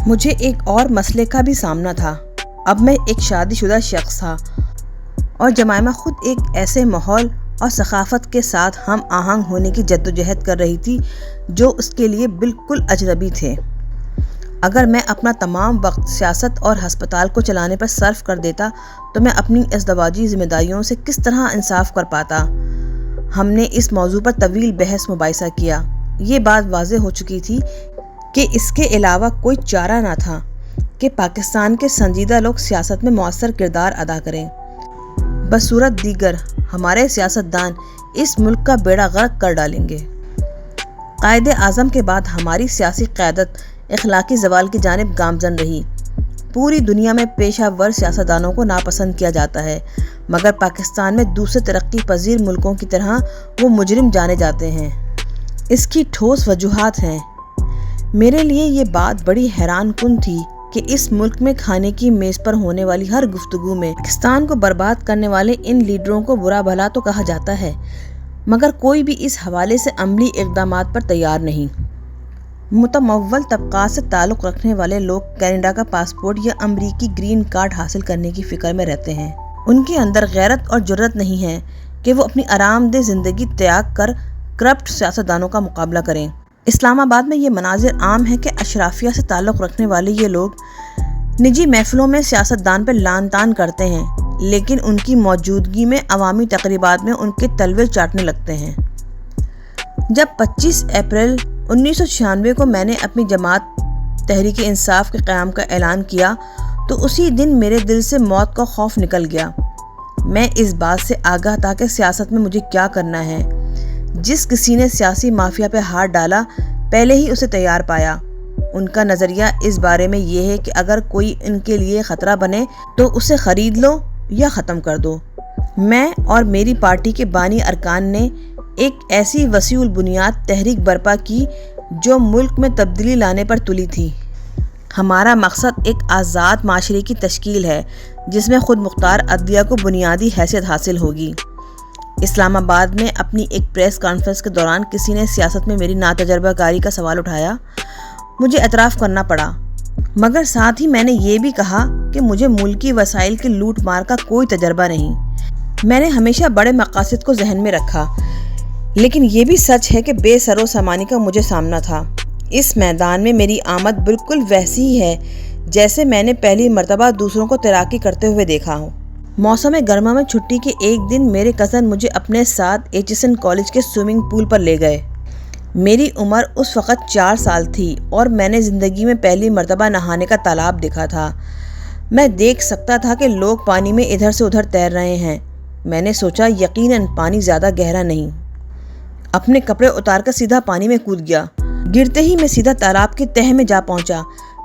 مجھے ایک اور مسئلے کا بھی سامنا تھا۔ اب میں ایک شادی شدہ شخص تھا اور جمائمہ خود ایک ایسے ماحول اور ثقافت کے ساتھ ہم آہنگ ہونے کی جدوجہد کر رہی تھی جو اس کے لیے بالکل اجنبی تھے۔ اگر میں اپنا تمام وقت سیاست اور ہسپتال کو چلانے پر صرف کر دیتا تو میں اپنی ازدواجی ذمہ داریوں سے کس طرح انصاف کر پاتا؟ ہم نے اس موضوع پر طویل بحث مباحثہ کیا۔ یہ بات واضح ہو چکی تھی کہ اس کے علاوہ کوئی چارہ نہ تھا کہ پاکستان کے سنجیدہ لوگ سیاست میں مؤثر کردار ادا کریں۔ بصورت دیگر ہمارے سیاستدان اس ملک کا بیڑا غرق کر ڈالیں گے۔ قائد اعظم کے بعد ہماری سیاسی قیادت اخلاقی زوال کی جانب گامزن رہی۔ پوری دنیا میں پیشہ ور سیاستدانوں کو ناپسند کیا جاتا ہے، مگر پاکستان میں دوسرے ترقی پذیر ملکوں کی طرح وہ مجرم جانے جاتے ہیں۔ اس کی ٹھوس وجوہات ہیں۔ میرے لیے یہ بات بڑی حیران کن تھی کہ اس ملک میں کھانے کی میز پر ہونے والی ہر گفتگو میں پاکستان کو برباد کرنے والے ان لیڈروں کو برا بھلا تو کہا جاتا ہے، مگر کوئی بھی اس حوالے سے عملی اقدامات پر تیار نہیں۔ متمول طبقات سے تعلق رکھنے والے لوگ کینیڈا کا پاسپورٹ یا امریکی گرین کارڈ حاصل کرنے کی فکر میں رہتے ہیں۔ ان کے اندر غیرت اور جرأت نہیں ہے کہ وہ اپنی آرام دہ زندگی تیاگ کر کرپٹ سیاستدانوں کا مقابلہ کریں۔ اسلام آباد میں یہ مناظر عام ہے کہ اشرافیہ سے تعلق رکھنے والے یہ لوگ نجی محفلوں میں سیاستدان پر لعن طعن کرتے ہیں، لیکن ان کی موجودگی میں عوامی تقریبات میں ان کے تلوے چاٹنے لگتے ہیں۔ جب 25 اپریل 1996 کو میں نے اپنی جماعت تحریک انصاف کے قیام کا اعلان کیا تو اسی دن میرے دل سے موت کا خوف نکل گیا۔ میں اس بات سے آگاہ تھا کہ سیاست میں مجھے کیا کرنا ہے۔ جس کسی نے سیاسی مافیا پہ ہاتھ ڈالا پہلے ہی اسے تیار پایا۔ ان کا نظریہ اس بارے میں یہ ہے کہ اگر کوئی ان کے لیے خطرہ بنے تو اسے خرید لو یا ختم کر دو۔ میں اور میری پارٹی کے بانی ارکان نے ایک ایسی وسیع البنیاد تحریک برپا کی جو ملک میں تبدیلی لانے پر تلی تھی۔ ہمارا مقصد ایک آزاد معاشرے کی تشکیل ہے جس میں خود مختار عدلیہ کو بنیادی حیثیت حاصل ہوگی۔ اسلام آباد میں اپنی ایک پریس کانفرنس کے دوران کسی نے سیاست میں میری ناتجربہ کاری کا سوال اٹھایا۔ مجھے اعتراف کرنا پڑا، مگر ساتھ ہی میں نے یہ بھی کہا کہ مجھے ملکی وسائل کی لوٹ مار کا کوئی تجربہ نہیں۔ میں نے ہمیشہ بڑے مقاصد کو ذہن میں رکھا، لیکن یہ بھی سچ ہے کہ بے سر و سامانی کا مجھے سامنا تھا۔ اس میدان میں میری آمد بالکل ویسی ہی ہے جیسے میں نے پہلی مرتبہ دوسروں کو تیراکی کرتے ہوئے دیکھا ہو۔ موسم گرما میں چھٹی کے ایک دن میرے کزن مجھے اپنے ساتھ ایچسن کالج کے سوئمنگ پول پر لے گئے۔ میری عمر اس وقت 4 سال تھی اور میں نے زندگی میں پہلی مرتبہ نہانے کا تالاب دیکھا تھا۔ میں دیکھ سکتا تھا کہ لوگ پانی میں ادھر سے ادھر تیر رہے ہیں۔ میں نے سوچا یقیناً پانی زیادہ گہرا نہیں۔ اپنے کپڑے اتار کر سیدھا پانی میں کود گیا۔ گرتے ہی میں سیدھا تالاب کی تہہ میں جا پہنچا۔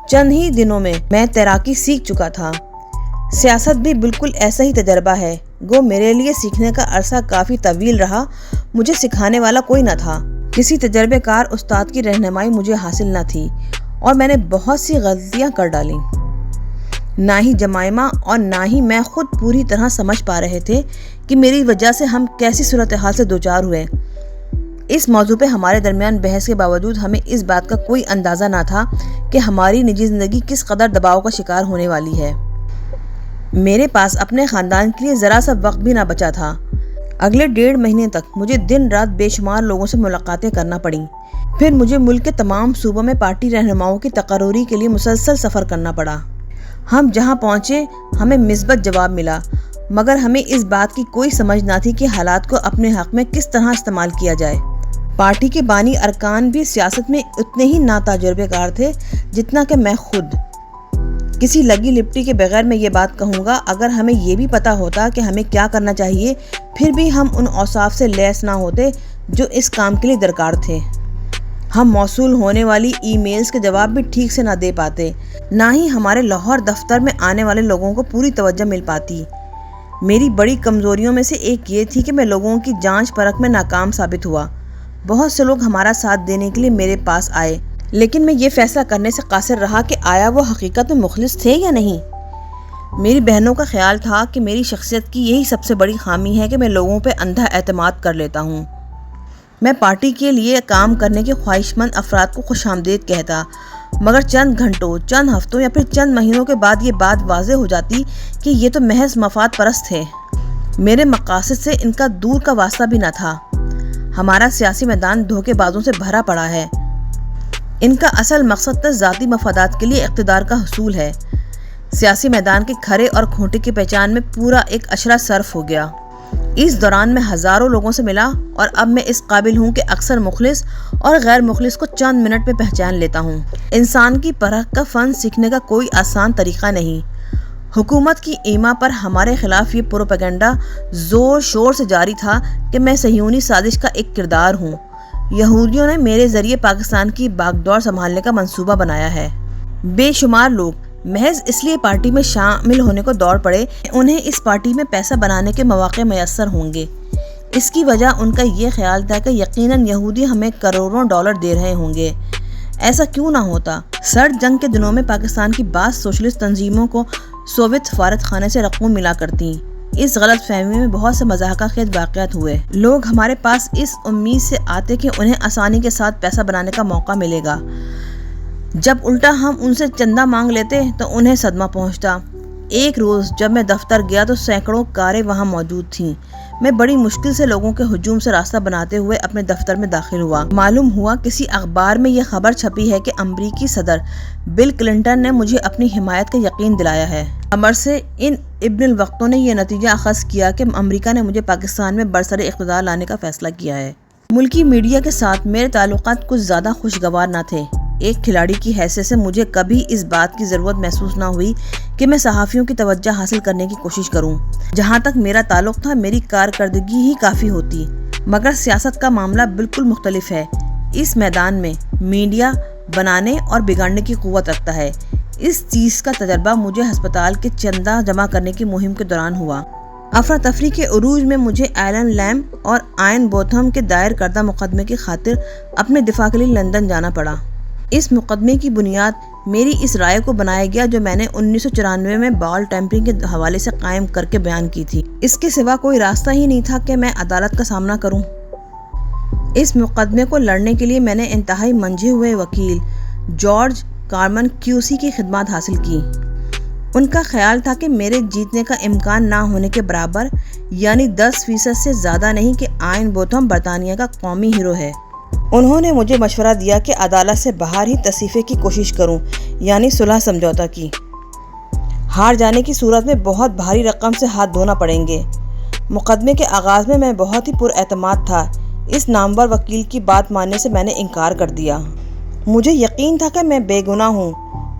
چند ہی دنوں میں میں تیراکی سیکھ چکا تھا۔ سیاست بھی بالکل ایسا ہی تجربہ ہے۔ گو میرے لیے سیکھنے کا عرصہ کافی طویل رہا۔ مجھے سکھانے والا کوئی نہ تھا۔ کسی تجربے کار استاد کی رہنمائی مجھے حاصل نہ تھی اور میں نے بہت سی غلطیاں کر ڈالیں۔ نہ ہی جمائمہ اور نہ ہی میں خود پوری طرح سمجھ پا رہے تھے کہ میری وجہ سے ہم کیسی صورتحال سے دوچار ہوئے۔ اس موضوع پہ ہمارے درمیان بحث کے باوجود ہمیں اس بات کا کوئی اندازہ نہ تھا کہ ہماری نجی زندگی کس قدر دباؤ کا شکار ہونے والی ہے۔ میرے پاس اپنے خاندان کے لیے ذرا سا وقت بھی نہ بچا تھا۔ اگلے 1.5 مہینے تک مجھے دن رات بے شمار لوگوں سے ملاقاتیں کرنا پڑیں۔ پھر مجھے ملک کے تمام صوبوں میں پارٹی رہنماؤں کی تقرری کے لیے مسلسل سفر کرنا پڑا۔ ہم جہاں پہنچے ہمیں مثبت جواب ملا، مگر ہمیں اس بات کی کوئی سمجھ نہ تھی کہ حالات کو اپنے حق میں کس طرح استعمال کیا جائے۔ پارٹی کے بانی ارکان بھی سیاست میں اتنے ہی ناتجربہ کار تھے جتنا کہ میں خود۔ کسی لگی لپٹی کے بغیر میں یہ بات کہوں گا، اگر ہمیں یہ بھی پتا ہوتا کہ ہمیں کیا کرنا چاہیے پھر بھی ہم ان اوصاف سے لیس نہ ہوتے جو اس کام کے لیے درکار تھے۔ ہم موصول ہونے والی ای میلز کے جواب بھی ٹھیک سے نہ دے پاتے، نہ ہی ہمارے لاہور دفتر میں آنے والے لوگوں کو پوری توجہ مل پاتی۔ میری بڑی کمزوریوں میں سے ایک یہ تھی کہ میں لوگوں کی جانچ پرکھ میں ناکام ثابت ہوا۔ بہت سے لوگ ہمارا ساتھ دینے کے لیے میرے پاس آئے، لیکن میں یہ فیصلہ کرنے سے قاصر رہا کہ آیا وہ حقیقت میں مخلص تھے یا نہیں۔ میری بہنوں کا خیال تھا کہ میری شخصیت کی یہی سب سے بڑی خامی ہے کہ میں لوگوں پہ اندھا اعتماد کر لیتا ہوں۔ میں پارٹی کے لیے کام کرنے کے خواہش مند افراد کو خوش آمدید کہتا، مگر چند گھنٹوں، چند ہفتوں یا پھر چند مہینوں کے بعد یہ بات واضح ہو جاتی کہ یہ تو محض مفاد پرست تھے۔ میرے مقاصد سے ان کا دور کا واسطہ بھی نہ تھا۔ ہمارا سیاسی میدان دھوکے بازوں سے بھرا پڑا ہے۔ ان کا اصل مقصد تو ذاتی مفادات کے لیے اقتدار کا حصول ہے۔ سیاسی میدان کے کھرے اور کھوٹے کی پہچان میں پورا ایک اشرہ صرف ہو گیا۔ اس دوران میں ہزاروں لوگوں سے ملا اور اب میں اس قابل ہوں کہ اکثر مخلص اور غیر مخلص کو چند منٹ میں پہچان لیتا ہوں۔ انسان کی پرکھ کا فن سیکھنے کا کوئی آسان طریقہ نہیں۔ حکومت کی ایما پر ہمارے خلاف یہ پروپیگنڈا زور شور سے جاری تھا کہ میں صہیونی سازش کا ایک کردار ہوں۔ یہودیوں نے میرے ذریعے پاکستان کی باغڈور سنبھالنے کا منصوبہ بنایا ہے۔ بے شمار لوگ محض اس لیے پارٹی میں شامل ہونے کو دوڑ پڑے کہ انہیں اس پارٹی میں پیسہ بنانے کے مواقع میسر ہوں گے۔ اس کی وجہ ان کا یہ خیال تھا کہ یقیناً یہودی ہمیں کروڑوں ڈالر دے رہے ہوں گے۔ ایسا کیوں نہ ہوتا؟ سرد جنگ کے دنوں میں پاکستان کی بعض سوشلسٹ تنظیموں کو سوویت سفارت خانے سے رقوم ملا کرتی۔ اس غلط فہمی میں بہت سے مضحکہ خیز واقعات ہوئے۔ لوگ ہمارے پاس اس امید سے آتے کہ انہیں آسانی کے ساتھ پیسہ بنانے کا موقع ملے گا۔ جب الٹا ہم ان سے چندہ مانگ لیتے تو انہیں صدمہ پہنچتا۔ ایک روز جب میں دفتر گیا تو سینکڑوں کاریں وہاں موجود تھیں۔ میں بڑی مشکل سے لوگوں کے ہجوم سے راستہ بناتے ہوئے اپنے دفتر میں داخل ہوا۔ معلوم ہوا کسی اخبار میں یہ خبر چھپی ہے کہ امریکی صدر بل کلنٹن نے مجھے اپنی حمایت کا یقین دلایا ہے۔ امر سے ان ابن الوقتوں نے یہ نتیجہ اخذ کیا کہ امریکہ نے مجھے پاکستان میں برسر اقتدار لانے کا فیصلہ کیا ہے۔ ملکی میڈیا کے ساتھ میرے تعلقات کچھ زیادہ خوشگوار نہ تھے۔ ایک کھلاڑی کی حیثیت سے مجھے کبھی اس بات کی ضرورت محسوس نہ ہوئی کہ میں صحافیوں کی توجہ حاصل کرنے کی کوشش کروں۔ جہاں تک میرا تعلق تھا میری کارکردگی ہی کافی ہوتی، مگر سیاست کا معاملہ بالکل مختلف ہے۔ اس میدان میں میڈیا بنانے اور بگاڑنے کی قوت رکھتا ہے۔ اس چیز کا تجربہ مجھے ہسپتال کے چندہ جمع کرنے کی مہم کے دوران ہوا۔ افراتفری کے عروج میں مجھے ایلن لیم اور آئن بوتھم کے دائر کردہ مقدمے کی خاطر اپنے دفاع کے لیے لندن جانا پڑا۔ اس مقدمے کی بنیاد میری اس رائے کو بنایا گیا جو میں نے 1994 میں بال ٹیمپرنگ کے حوالے سے قائم کر کے بیان کی تھی۔ اس کے سوا کوئی راستہ ہی نہیں تھا کہ میں عدالت کا سامنا کروں۔ اس مقدمے کو لڑنے کے لیے میں نے انتہائی منجھے ہوئے وکیل جارج کارمن QC کی خدمات حاصل کی۔ ان کا خیال تھا کہ میرے جیتنے کا امکان نہ ہونے کے برابر، یعنی 10% سے زیادہ نہیں کہ آئن بوتھم برطانیہ کا قومی ہیرو ہے۔ انہوں نے مجھے مشورہ دیا کہ عدالت سے باہر ہی تصفیے کی کوشش کروں، یعنی صلح سمجھوتہ کی۔ ہار جانے کی صورت میں بہت بھاری رقم سے ہاتھ دھونا پڑیں گے۔ مقدمے کے آغاز میں میں بہت ہی پراعتماد تھا۔ اس نامور وکیل کی بات ماننے سے میں نے انکار کر دیا۔ مجھے یقین تھا کہ میں بے گناہ ہوں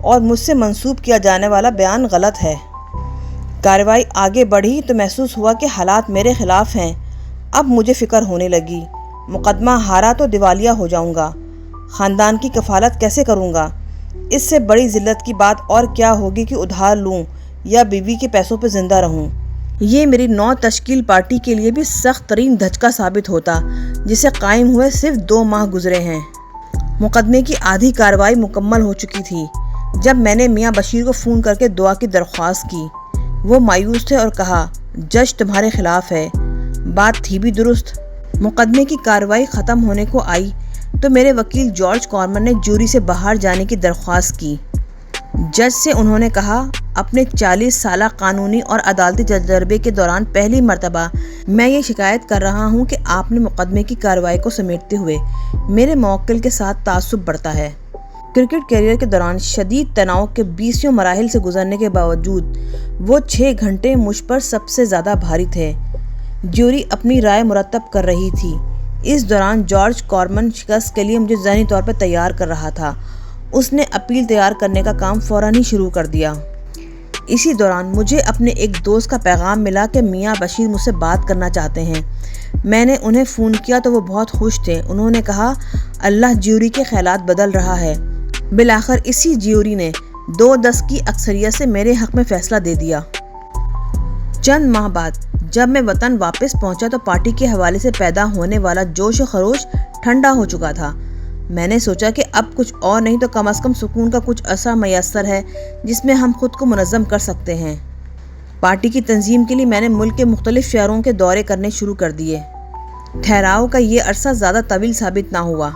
اور مجھ سے منسوب کیا جانے والا بیان غلط ہے۔ کارروائی آگے بڑھی تو محسوس ہوا کہ حالات میرے خلاف ہیں۔ اب مجھے فکر ہونے لگی، مقدمہ ہارا تو دیوالیہ ہو جاؤں گا، خاندان کی کفالت کیسے کروں گا؟ اس سے بڑی ذلت کی بات اور کیا ہوگی کہ ادھار لوں یا بیوی کے پیسوں پہ زندہ رہوں۔ یہ میری نو تشکیل پارٹی کے لیے بھی سخت ترین دھچکا ثابت ہوتا، جسے قائم ہوئے صرف 2 ماہ گزرے ہیں۔ مقدمے کی آدھی کارروائی مکمل ہو چکی تھی جب میں نے میاں بشیر کو فون کر کے دعا کی درخواست کی۔ وہ مایوس تھے اور کہا، جج تمہارے خلاف ہے۔ بات تھی بھی درست۔ مقدمے کی کارروائی ختم ہونے کو آئی تو میرے وکیل جارج کارمن نے جوری سے باہر جانے کی درخواست کی۔ جج سے انہوں نے کہا، اپنے 40 سالہ قانونی اور عدالتی تجربے کے دوران پہلی مرتبہ میں یہ شکایت کر رہا ہوں کہ آپ نے مقدمے کی کارروائی کو سمیٹتے ہوئے میرے موکل کے ساتھ تعصب برتا ہے۔ کرکٹ کیریئر کے دوران شدید تناؤ کے 20 مراحل سے گزرنے کے باوجود وہ 6 گھنٹے مجھ پر سب سے زیادہ بھاری تھے۔ جیوری اپنی رائے مرتب کر رہی تھی۔ اس دوران جارج کارمن شکست کے لیے مجھے ذہنی طور پر تیار کر رہا تھا۔ اس نے اپیل تیار کرنے کا کام فوراً ہی شروع کر دیا۔ اسی دوران مجھے اپنے ایک دوست کا پیغام ملا کہ میاں بشیر مجھ سے بات کرنا چاہتے ہیں۔ میں نے انہیں فون کیا تو وہ بہت خوش تھے۔ انہوں نے کہا، اللہ جیوری کے خیالات بدل رہا ہے۔ بالآخر اسی جیوری نے 2-10 کی اکثریت سے میرے حق میں فیصلہ دے دیا۔ چند ماہ بعد جب میں وطن واپس پہنچا تو پارٹی کے حوالے سے پیدا ہونے والا جوش و خروش ٹھنڈا ہو چکا تھا۔ میں نے سوچا کہ اب کچھ اور نہیں تو کم از کم سکون کا کچھ عرصہ میسر ہے جس میں ہم خود کو منظم کر سکتے ہیں۔ پارٹی کی تنظیم کے لیے میں نے ملک کے مختلف شہروں کے دورے کرنے شروع کر دیے۔ ٹھہراؤ کا یہ عرصہ زیادہ طویل ثابت نہ ہوا۔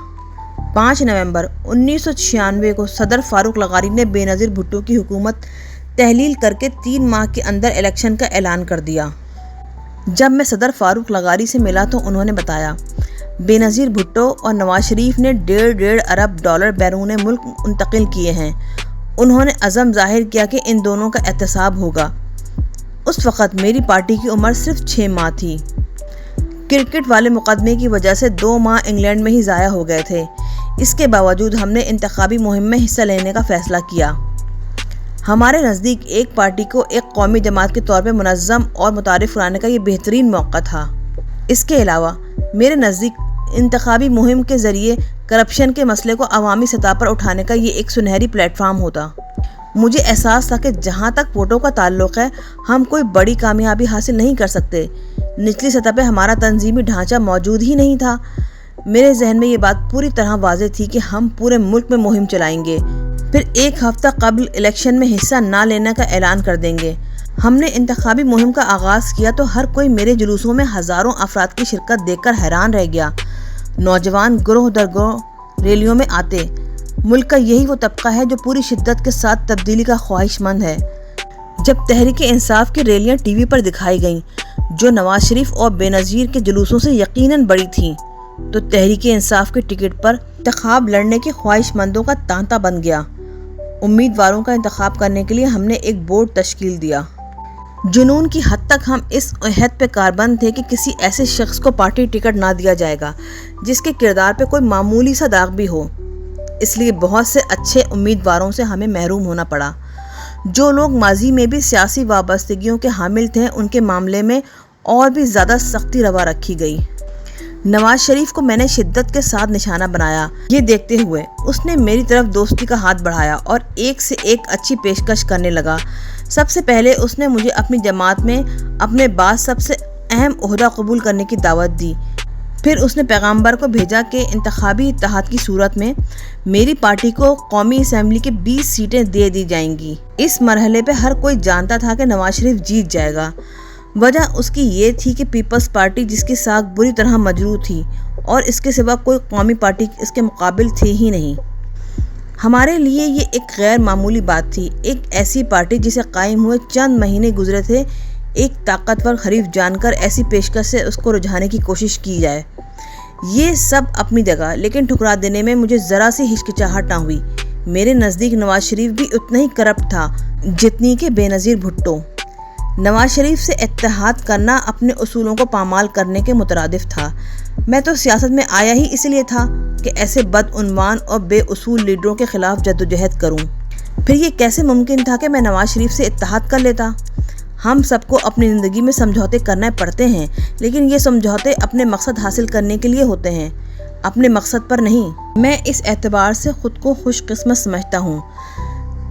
5 نومبر 1996 کو صدر فاروق لغاری نے بے نظیر بھٹو کی حکومت تحلیل کر کے 3 ماہ کے اندر الیکشن کا اعلان کر دیا۔ جب میں صدر فاروق لغاری سے ملا تو انہوں نے بتایا بے نظیر بھٹو اور نواز شریف نے $1.5 ارب بیرون ملک منتقل کیے ہیں۔ انہوں نے عزم ظاہر کیا کہ ان دونوں کا احتساب ہوگا۔ اس وقت میری پارٹی کی عمر صرف 6 ماہ تھی۔ کرکٹ والے مقدمے کی وجہ سے 2 ماہ انگلینڈ میں ہی ضائع ہو گئے تھے۔ اس کے باوجود ہم نے انتخابی مہم میں حصہ لینے کا فیصلہ کیا۔ ہمارے نزدیک ایک پارٹی کو ایک قومی جماعت کے طور پر منظم اور متعارف کرانے کا یہ بہترین موقع تھا۔ اس کے علاوہ میرے نزدیک انتخابی مہم کے ذریعے کرپشن کے مسئلے کو عوامی سطح پر اٹھانے کا یہ ایک سنہری پلیٹ فارم ہوتا۔ مجھے احساس تھا کہ جہاں تک ووٹوں کا تعلق ہے ہم کوئی بڑی کامیابی حاصل نہیں کر سکتے۔ نچلی سطح پہ ہمارا تنظیمی ڈھانچہ موجود ہی نہیں تھا۔ میرے ذہن میں یہ بات پوری طرح واضح تھی کہ ہم پورے ملک میں مہم چلائیں گے، پھر 1 ہفتہ قبل الیکشن میں حصہ نہ لینے کا اعلان کر دیں گے۔ ہم نے انتخابی مہم کا آغاز کیا تو ہر کوئی میرے جلوسوں میں ہزاروں افراد کی شرکت دیکھ کر حیران رہ گیا۔ نوجوان گروہ در گروہ ریلیوں میں آتے۔ ملک کا یہی وہ طبقہ ہے جو پوری شدت کے ساتھ تبدیلی کا خواہش مند ہے۔ جب تحریک انصاف کی ریلیاں ٹی وی پر دکھائی گئیں جو نواز شریف اور بے نظیر کے جلوسوں سے یقیناً بڑی تھیں تو تحریک انصاف کے ٹکٹ پر انتخاب لڑنے کے خواہش مندوں کا تانتا بن گیا۔ امیدواروں کا انتخاب کرنے کے لیے ہم نے ایک بورڈ تشکیل دیا۔ جنون کی حد تک ہم اس عہد پہ کاربند تھے کہ کسی ایسے شخص کو پارٹی ٹکٹ نہ دیا جائے گا جس کے کردار پہ کوئی معمولی سا داغ بھی ہو۔ اس لیے بہت سے اچھے امیدواروں سے ہمیں محروم ہونا پڑا۔ جو لوگ ماضی میں بھی سیاسی وابستگیوں کے حامل تھے ان کے معاملے میں اور بھی زیادہ سختی روا رکھی گئی۔ نواز شریف کو میں نے شدت کے ساتھ نشانہ بنایا۔ یہ دیکھتے ہوئے اس نے میری طرف دوستی کا ہاتھ بڑھایا اور ایک سے ایک اچھی پیشکش کرنے لگا۔ سب سے پہلے اس نے مجھے اپنی جماعت میں اپنے بعد سب سے اہم عہدہ قبول کرنے کی دعوت دی۔ پھر اس نے پیغامبر کو بھیجا کہ انتخابی اتحاد کی صورت میں میری پارٹی کو قومی اسمبلی کی 20 سیٹیں دے دی جائیں گی۔ اس مرحلے پہ ہر کوئی جانتا تھا کہ نواز شریف جیت جائے گا۔ وجہ اس کی یہ تھی کہ پیپلز پارٹی جس کی ساکھ بری طرح مجروح تھی اور اس کے سوا کوئی قومی پارٹی اس کے مقابل تھی ہی نہیں۔ ہمارے لیے یہ ایک غیر معمولی بات تھی۔ ایک ایسی پارٹی جسے قائم ہوئے چند مہینے گزرے تھے، ایک طاقتور حریف جان کر ایسی پیشکش سے اس کو رجھانے کی کوشش کی جائے۔ یہ سب اپنی جگہ، لیکن ٹھکرا دینے میں مجھے ذرا سی ہچکچاہٹ نہ ہوئی۔ میرے نزدیک نواز شریف بھی اتنا ہی کرپٹ تھا جتنی کہ بے نظیر بھٹو۔ نواز شریف سے اتحاد کرنا اپنے اصولوں کو پامال کرنے کے مترادف تھا۔ میں تو سیاست میں آیا ہی اس لیے تھا کہ ایسے بدعنوان اور بے اصول لیڈروں کے خلاف جدوجہد کروں۔ پھر یہ کیسے ممکن تھا کہ میں نواز شریف سے اتحاد کر لیتا؟ ہم سب کو اپنی زندگی میں سمجھوتے کرنا پڑتے ہیں، لیکن یہ سمجھوتے اپنے مقصد حاصل کرنے کے لیے ہوتے ہیں، اپنے مقصد پر نہیں۔ میں اس اعتبار سے خود کو خوش قسمت سمجھتا ہوں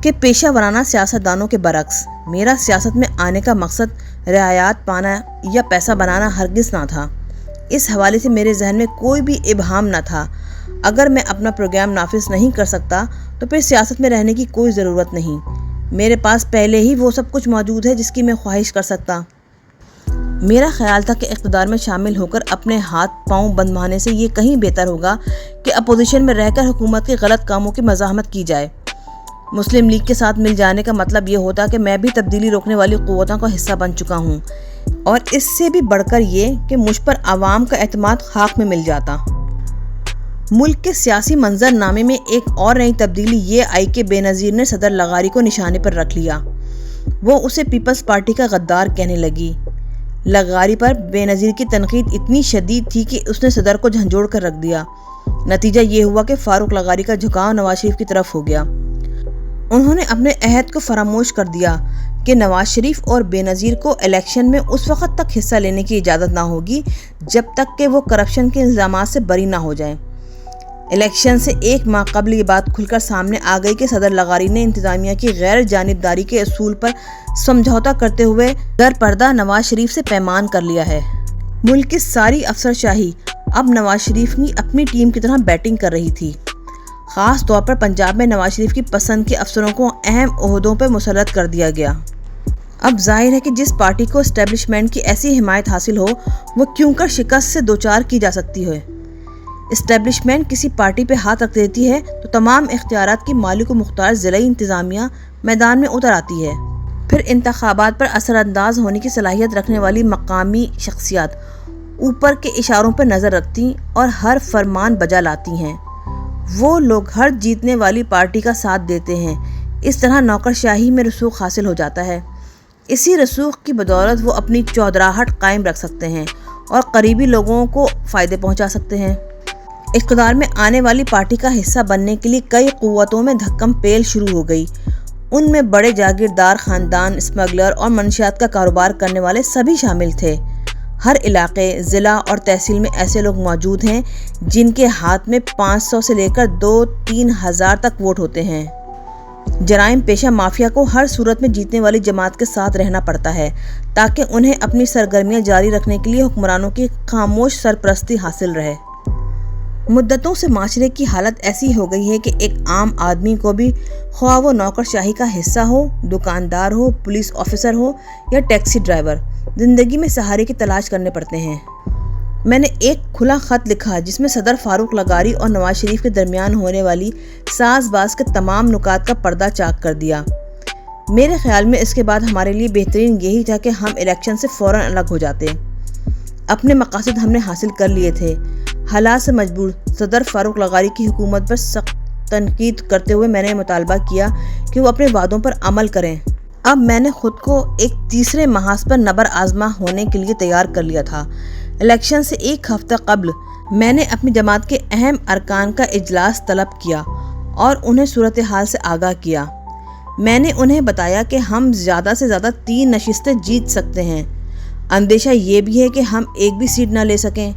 کہ پیشہ ورانہ سیاستدانوں کے برعکس میرا سیاست میں آنے کا مقصد رعایات پانا یا پیسہ بنانا ہرگز نہ تھا۔ اس حوالے سے میرے ذہن میں کوئی بھی ابہام نہ تھا۔ اگر میں اپنا پروگرام نافذ نہیں کر سکتا تو پھر سیاست میں رہنے کی کوئی ضرورت نہیں۔ میرے پاس پہلے ہی وہ سب کچھ موجود ہے جس کی میں خواہش کر سکتا۔ میرا خیال تھا کہ اقتدار میں شامل ہو کر اپنے ہاتھ پاؤں بندھوانے سے یہ کہیں بہتر ہوگا کہ اپوزیشن میں رہ کر حکومت کے غلط کاموں کی مزاحمت کی جائے۔ مسلم لیگ کے ساتھ مل جانے کا مطلب یہ ہوتا کہ میں بھی تبدیلی روکنے والی قوتوں کا حصہ بن چکا ہوں، اور اس سے بھی بڑھ کر یہ کہ مجھ پر عوام کا اعتماد خاک میں مل جاتا۔ ملک کے سیاسی منظر نامے میں ایک اور نئی تبدیلی یہ آئی کہ بے نظیر نے صدر لغاری کو نشانے پر رکھ لیا۔ وہ اسے پیپلز پارٹی کا غدار کہنے لگی۔ لغاری پر بے نظیر کی تنقید اتنی شدید تھی کہ اس نے صدر کو جھنجھوڑ کر رکھ دیا۔ نتیجہ یہ ہوا کہ فاروق لغاری کا جھکاؤ نواز شریف کی طرف ہو گیا۔ انہوں نے اپنے عہد کو فراموش کر دیا کہ نواز شریف اور بے نظیر کو الیکشن میں اس وقت تک حصہ لینے کی اجازت نہ ہوگی جب تک کہ وہ کرپشن کے الزامات سے بری نہ ہو جائیں۔ الیکشن سے 1 ماہ قبل یہ بات کھل کر سامنے آ گئی کہ صدر لغاری نے انتظامیہ کی غیر جانبداری کے اصول پر سمجھوتا کرتے ہوئے در پردہ نواز شریف سے پیمان کر لیا ہے۔ ملک کی ساری افسرشاہی اب نواز شریف کی اپنی ٹیم کی طرح بیٹنگ کر رہی تھی۔ خاص طور پر پنجاب میں نواز شریف کی پسند کے افسروں کو اہم عہدوں پر مسلط کر دیا گیا۔ اب ظاہر ہے کہ جس پارٹی کو اسٹیبلشمنٹ کی ایسی حمایت حاصل ہو وہ کیوں کر شکست سے دوچار کی جا سکتی ہے۔ اسٹیبلشمنٹ کسی پارٹی پہ ہاتھ رکھ دیتی ہے تو تمام اختیارات کی مالک و مختار ضلعی انتظامیہ میدان میں اتر آتی ہے۔ پھر انتخابات پر اثر انداز ہونے کی صلاحیت رکھنے والی مقامی شخصیات اوپر کے اشاروں پر نظر رکھتی اور ہر فرمان بجا لاتی ہیں۔ وہ لوگ ہر جیتنے والی پارٹی کا ساتھ دیتے ہیں۔ اس طرح نوکرشاہی میں رسوخ حاصل ہو جاتا ہے۔ اسی رسوخ کی بدولت وہ اپنی چودراہٹ قائم رکھ سکتے ہیں اور قریبی لوگوں کو فائدے پہنچا سکتے ہیں۔ اقتدار میں آنے والی پارٹی کا حصہ بننے کے لیے کئی قوتوں میں دھکم پیل شروع ہو گئی۔ ان میں بڑے جاگیردار خاندان، اسمگلر اور منشیات کا کاروبار کرنے والے سبھی شامل تھے۔ ہر علاقے، ضلع اور تحصیل میں ایسے لوگ موجود ہیں جن کے ہاتھ میں 500 سے لے کر 2-3 ہزار تک ووٹ ہوتے ہیں۔ جرائم پیشہ مافیا کو ہر صورت میں جیتنے والی جماعت کے ساتھ رہنا پڑتا ہے تاکہ انہیں اپنی سرگرمیاں جاری رکھنے کے لیے حکمرانوں کی خاموش سرپرستی حاصل رہے۔ مدتوں سے معاشرے کی حالت ایسی ہو گئی ہے کہ ایک عام آدمی کو بھی، خواہ وہ نوکرشاہی کا حصہ ہو، دکاندار ہو، پولیس آفیسر ہو یا ٹیکسی ڈرائیور، زندگی میں سہارے کی تلاش کرنے پڑتے ہیں۔ میں نے ایک کھلا خط لکھا جس میں صدر فاروق لغاری اور نواز شریف کے درمیان ہونے والی ساز باز کے تمام نکات کا پردہ چاک کر دیا۔ میرے خیال میں اس کے بعد ہمارے لیے بہترین یہی تھا کہ ہم الیکشن سے فوراً الگ ہو جاتے۔ اپنے مقاصد ہم نے حاصل کر لیے تھے۔ حالات سے مجبور صدر فاروق لغاری کی حکومت پر سخت تنقید کرتے ہوئے میں نے مطالبہ کیا کہ وہ اپنے وعدوں پر عمل کریں۔ اب میں نے خود کو ایک تیسرے محاذ پر نبر آزما ہونے کے لیے تیار کر لیا تھا۔ الیکشن سے ایک ہفتہ قبل میں نے اپنی جماعت کے اہم ارکان کا اجلاس طلب کیا اور انہیں صورتحال سے آگاہ کیا۔ میں نے انہیں بتایا کہ ہم زیادہ سے زیادہ 3 نشستیں جیت سکتے ہیں۔ اندیشہ یہ بھی ہے کہ ہم ایک بھی سیٹ نہ لے سکیں۔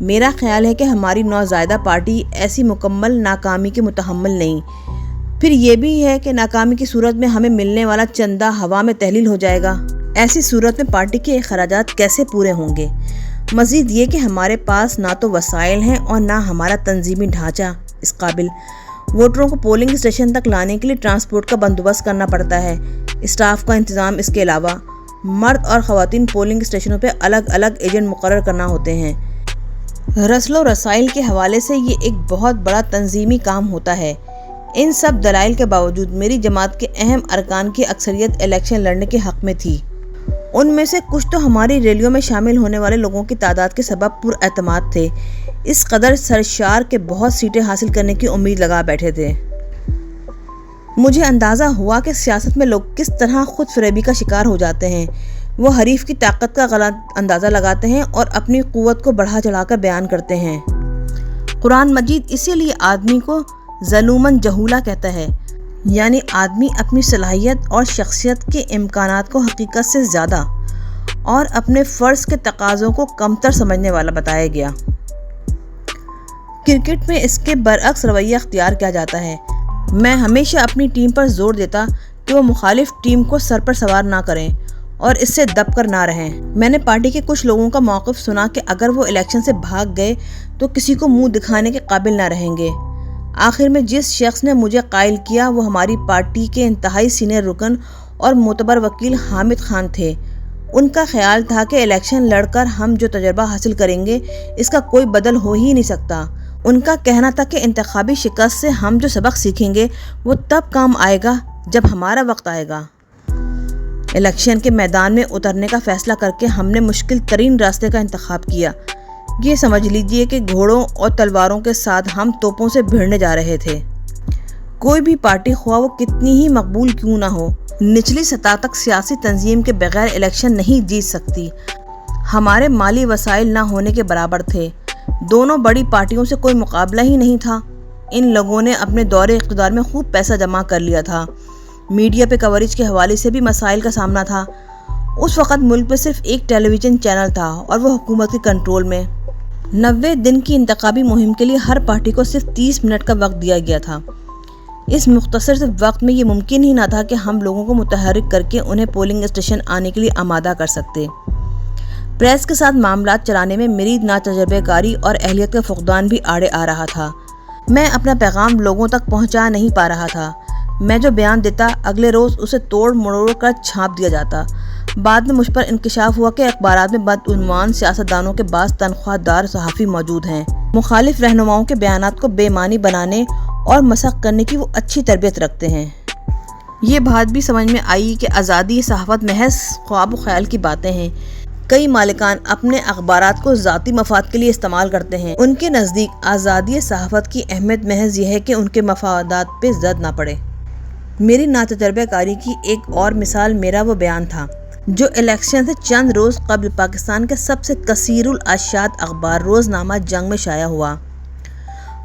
میرا خیال ہے کہ ہماری نوزائیدہ پارٹی ایسی مکمل ناکامی کی متحمل نہیں۔ پھر یہ بھی ہے کہ ناکامی کی صورت میں ہمیں ملنے والا چندہ ہوا میں تحلیل ہو جائے گا۔ ایسی صورت میں پارٹی کے اخراجات کیسے پورے ہوں گے؟ مزید یہ کہ ہمارے پاس نہ تو وسائل ہیں اور نہ ہمارا تنظیمی ڈھانچہ اس قابل۔ ووٹروں کو پولنگ اسٹیشن تک لانے کے لیے ٹرانسپورٹ کا بندوبست کرنا پڑتا ہے، اسٹاف کا انتظام، اس کے علاوہ مرد اور خواتین پولنگ اسٹیشنوں پہ الگ الگ ایجنٹ مقرر کرنا ہوتے ہیں۔ رسل و رسائل کے حوالے سے یہ ایک بہت بڑا تنظیمی کام ہوتا ہے۔ ان سب دلائل کے باوجود میری جماعت کے اہم ارکان کی اکثریت الیکشن لڑنے کے حق میں تھی۔ ان میں سے کچھ تو ہماری ریلیوں میں شامل ہونے والے لوگوں کی تعداد کے سبب پر اعتماد تھے، اس قدر سرشار کے بہت سیٹیں حاصل کرنے کی امید لگا بیٹھے تھے۔ مجھے اندازہ ہوا کہ سیاست میں لوگ کس طرح خود فریبی کا شکار ہو جاتے ہیں۔ وہ حریف کی طاقت کا غلط اندازہ لگاتے ہیں اور اپنی قوت کو بڑھا چڑھا کر بیان کرتے ہیں۔ قرآن مجید اسی لیے آدمی کو ظلوماً جہولا کہتا ہے، یعنی آدمی اپنی صلاحیت اور شخصیت کے امکانات کو حقیقت سے زیادہ اور اپنے فرض کے تقاضوں کو کمتر سمجھنے والا بتایا گیا۔ کرکٹ میں اس کے برعکس رویہ اختیار کیا جاتا ہے۔ میں ہمیشہ اپنی ٹیم پر زور دیتا کہ وہ مخالف ٹیم کو سر پر سوار نہ کریں اور اس سے دب کر نہ رہیں۔ میں نے پارٹی کے کچھ لوگوں کا موقف سنا کہ اگر وہ الیکشن سے بھاگ گئے تو کسی کو منہ دکھانے کے قابل نہ رہیں گے۔ آخر میں جس شخص نے مجھے قائل کیا وہ ہماری پارٹی کے انتہائی سینئر رکن اور معتبر وکیل حامد خان تھے۔ ان کا خیال تھا کہ الیکشن لڑ کر ہم جو تجربہ حاصل کریں گے اس کا کوئی بدل ہو ہی نہیں سکتا۔ ان کا کہنا تھا کہ انتخابی شکست سے ہم جو سبق سیکھیں گے وہ تب کام آئے گا جب ہمارا وقت آئے گا۔ الیکشن کے میدان میں اترنے کا فیصلہ کر کے ہم نے مشکل ترین راستے کا انتخاب کیا۔ یہ سمجھ لیجئے کہ گھوڑوں اور تلواروں کے ساتھ ہم توپوں سے بھیڑنے جا رہے تھے۔ کوئی بھی پارٹی خواہ وہ کتنی ہی مقبول کیوں نہ ہو، نچلی سطح تک سیاسی تنظیم کے بغیر الیکشن نہیں جیت سکتی۔ ہمارے مالی وسائل نہ ہونے کے برابر تھے۔ دونوں بڑی پارٹیوں سے کوئی مقابلہ ہی نہیں تھا۔ ان لوگوں نے اپنے دور اقتدار میں خوب پیسہ جمع کر لیا تھا۔ میڈیا پہ کوریج کے حوالے سے بھی مسائل کا سامنا تھا۔ اس وقت ملک میں صرف ایک ٹیلی ویژن چینل تھا اور وہ حکومت کے کنٹرول میں۔ 90 دن کی انتخابی مہم کے لیے ہر پارٹی کو صرف 30 منٹ کا وقت دیا گیا تھا۔ اس مختصر سے وقت میں یہ ممکن ہی نہ تھا کہ ہم لوگوں کو متحرک کر کے انہیں پولنگ اسٹیشن آنے کے لیے آمادہ کر سکتے۔ پریس کے ساتھ معاملات چلانے میں میری ناتجربہ کاری اور اہلیت کا فقدان بھی آڑے آ رہا تھا۔ میں اپنا پیغام لوگوں تک پہنچا نہیں پا رہا تھا۔ میں جو بیان دیتا اگلے روز اسے توڑ مروڑ کر چھاپ دیا جاتا۔ بعد میں مجھ پر انکشاف ہوا کہ اخبارات میں بدعنوان سیاستدانوں کے بعض تنخواہ دار صحافی موجود ہیں۔ مخالف رہنماؤں کے بیانات کو بے معنی بنانے اور مسخ کرنے کی وہ اچھی تربیت رکھتے ہیں۔ یہ بات بھی سمجھ میں آئی کہ آزادی صحافت محض خواب و خیال کی باتیں ہیں۔ کئی مالکان اپنے اخبارات کو ذاتی مفاد کے لیے استعمال کرتے ہیں۔ ان کے نزدیک آزادی صحافت کی اہمیت محض یہ ہے کہ ان کے مفادات پہ زد نہ پڑے۔ میری ناتجربہ کاری کی ایک اور مثال میرا وہ بیان تھا جو الیکشن سے چند روز قبل پاکستان کے سب سے کثیر الاشاعت اخبار روزنامہ جنگ میں شائع ہوا۔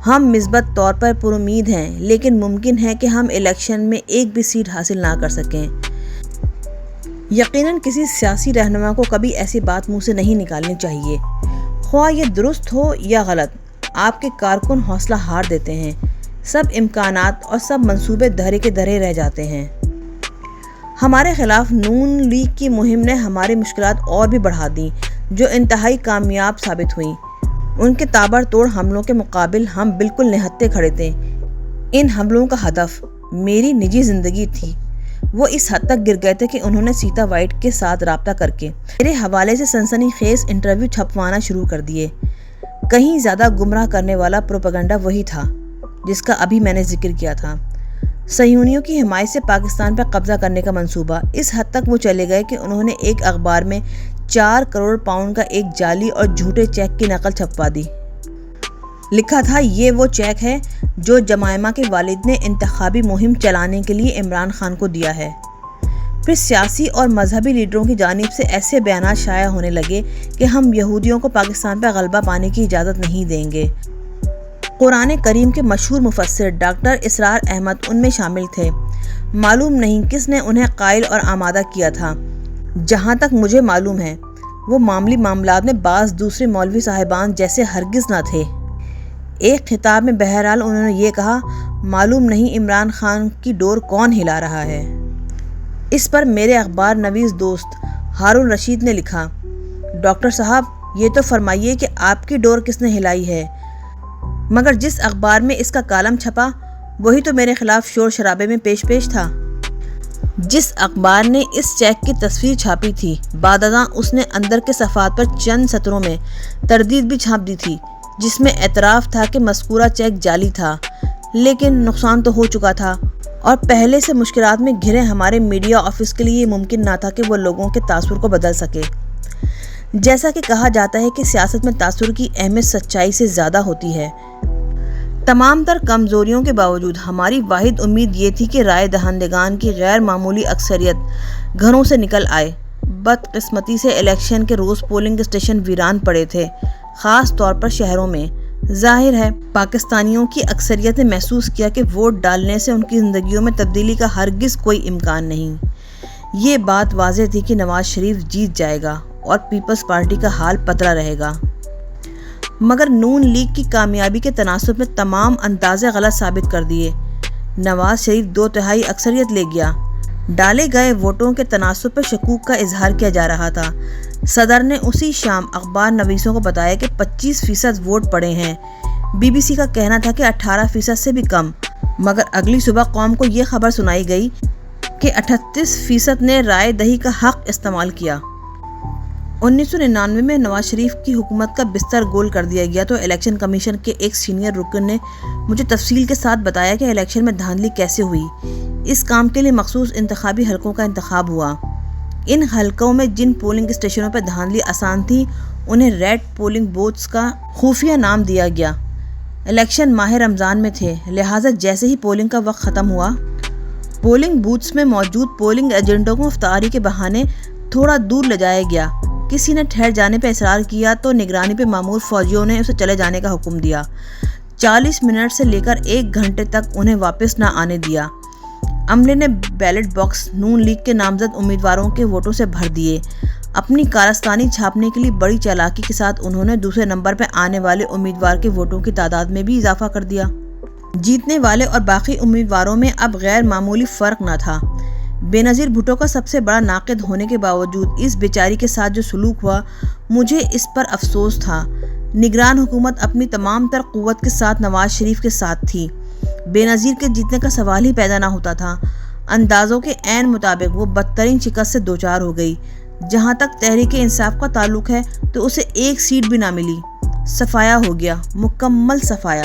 ہم مثبت طور پر پرامید ہیں، لیکن ممکن ہے کہ ہم الیکشن میں ایک بھی سیٹ حاصل نہ کر سکیں۔ یقیناً کسی سیاسی رہنما کو کبھی ایسی بات منہ سے نہیں نکالنی چاہیے، خواہ یہ درست ہو یا غلط۔ آپ کے کارکن حوصلہ ہار دیتے ہیں، سب امکانات اور سب منصوبے دھرے کے دھرے رہ جاتے ہیں۔ ہمارے خلاف نون لیگ کی مہم نے ہماری مشکلات اور بھی بڑھا دیں، جو انتہائی کامیاب ثابت ہوئیں۔ ان کے تابڑ توڑ حملوں کے مقابل ہم بالکل نہتے کھڑے تھے۔ ان حملوں کا ہدف میری نجی زندگی تھی۔ وہ اس حد تک گر گئے تھے کہ انہوں نے سیتا وائٹ کے ساتھ رابطہ کر کے میرے حوالے سے سنسنی خیز انٹرویو چھپوانا شروع کر دیے۔ کہیں زیادہ گمراہ کرنے والا پروپیگنڈا وہی تھا جس کا ابھی میں نے ذکر کیا تھا۔ صہیونیوں کی حمایت سے پاکستان پر قبضہ کرنے کا منصوبہ اس حد تک وہ چلے گئے کہ انہوں نے ایک اخبار میں 4 کروڑ پاؤنڈ کا ایک جعلی اور جھوٹے چیک کی نقل چھپوا دی۔ لکھا تھا یہ وہ چیک ہے جو جمائمہ کے والد نے انتخابی مہم چلانے کے لیے عمران خان کو دیا ہے۔ پھر سیاسی اور مذہبی لیڈروں کی جانب سے ایسے بیانات شائع ہونے لگے کہ ہم یہودیوں کو پاکستان پر غلبہ پانے کی اجازت نہیں دیں گے۔ قرآن کریم کے مشہور مفسر ڈاکٹر اسرار احمد ان میں شامل تھے۔ معلوم نہیں کس نے انہیں قائل اور آمادہ کیا تھا۔ جہاں تک مجھے معلوم ہے وہ معاملی معاملات میں بعض دوسرے مولوی صاحبان جیسے ہرگز نہ تھے۔ ایک خطاب میں بہرحال انہوں نے یہ کہا، معلوم نہیں عمران خان کی ڈور کون ہلا رہا ہے۔ اس پر میرے اخبار نویس دوست ہارون رشید نے لکھا، ڈاکٹر صاحب یہ تو فرمائیے کہ آپ کی ڈور کس نے ہلائی ہے؟ مگر جس اخبار میں اس کا کالم چھپا وہی تو میرے خلاف شور شرابے میں پیش تھا۔ جس اخبار نے اس چیک کی تصویر چھاپی تھی، بعد ازاں اس نے اندر کے صفحات پر چند سطروں میں تردید بھی چھاپ دی تھی، جس میں اعتراف تھا کہ مذکورہ چیک جعلی تھا، لیکن نقصان تو ہو چکا تھا، اور پہلے سے مشکلات میں گھرے ہمارے میڈیا آفس کے لیے یہ ممکن نہ تھا کہ وہ لوگوں کے تاثر کو بدل سکے۔ جیسا کہ کہا جاتا ہے کہ سیاست میں تاثر کی اہمیت سچائی سے زیادہ ہوتی ہے۔ تمام تر کمزوریوں کے باوجود ہماری واحد امید یہ تھی کہ رائے دہندگان کی غیر معمولی اکثریت گھروں سے نکل آئے۔ بدقسمتی سے الیکشن کے روز پولنگ اسٹیشن ویران پڑے تھے، خاص طور پر شہروں میں۔ ظاہر ہے پاکستانیوں کی اکثریت نے محسوس کیا کہ ووٹ ڈالنے سے ان کی زندگیوں میں تبدیلی کا ہرگز کوئی امکان نہیں۔ یہ بات واضح تھی کہ نواز شریف جیت جائے گا اور پیپلز پارٹی کا حال پتلا رہے گا۔ مگر نون لیگ کی کامیابی کے تناسب میں تمام اندازے غلط ثابت کر دیے۔ نواز شریف 2/3 اکثریت لے گیا۔ ڈالے گئے ووٹوں کے تناسب پر شکوک کا اظہار کیا جا رہا تھا۔ صدر نے اسی شام اخبار نویسوں کو بتایا کہ 25% ووٹ پڑے ہیں۔ BBC کا کہنا تھا کہ 18% سے بھی کم، مگر اگلی صبح قوم کو یہ خبر سنائی گئی کہ 38% نے رائے دہی کا حق استعمال کیا۔ 1999 میں نواز شریف کی حکومت کا بستر گول کر دیا گیا تو الیکشن کمیشن کے ایک سینئر رکن نے مجھے تفصیل کے ساتھ بتایا کہ الیکشن میں دھاندلی کیسے ہوئی۔ اس کام کے لیے مخصوص انتخابی حلقوں کا انتخاب ہوا۔ ان حلقوں میں جن پولنگ اسٹیشنوں پر دھاندلی آسان تھی انہیں ریڈ پولنگ بوتھس کا خفیہ نام دیا گیا۔ الیکشن ماہ رمضان میں تھے، لہٰذا جیسے ہی پولنگ کا وقت ختم ہوا، پولنگ بوتھس میں موجود پولنگ ایجنٹوں کو افطاری کے بہانے تھوڑا دور لے جایا گیا۔ کسی نے ٹھہر جانے پہ اصرار کیا تو نگرانی پہ مامور فوجیوں نے اسے چلے جانے کا حکم دیا۔ 40 منٹ سے لے کر 1 گھنٹے تک انہیں واپس نہ آنے دیا۔ عملے نے بیلٹ باکس نون لیگ کے نامزد امیدواروں کے ووٹوں سے بھر دیے۔ اپنی کارستانی چھاپنے کے لیے بڑی چالاکی کے ساتھ انہوں نے دوسرے نمبر پہ آنے والے امیدوار کے ووٹوں کی تعداد میں بھی اضافہ کر دیا۔ جیتنے والے اور باقی امیدواروں میں اب غیر معمولی فرق نہ تھا۔ بےنظیر بھٹو کا سب سے بڑا ناقد ہونے کے باوجود اس بیچاری کے ساتھ جو سلوک ہوا، مجھے اس پر افسوس تھا۔ نگران حکومت اپنی تمام تر قوت کے ساتھ نواز شریف کے ساتھ تھی۔ بےنظیر کے جیتنے کا سوال ہی پیدا نہ ہوتا تھا۔ اندازوں کے عین مطابق وہ بدترین شکست سے دوچار ہو گئی۔ جہاں تک تحریک انصاف کا تعلق ہے تو اسے 1 سیٹ بھی نہ ملی۔ صفایا ہو گیا، مکمل صفایا۔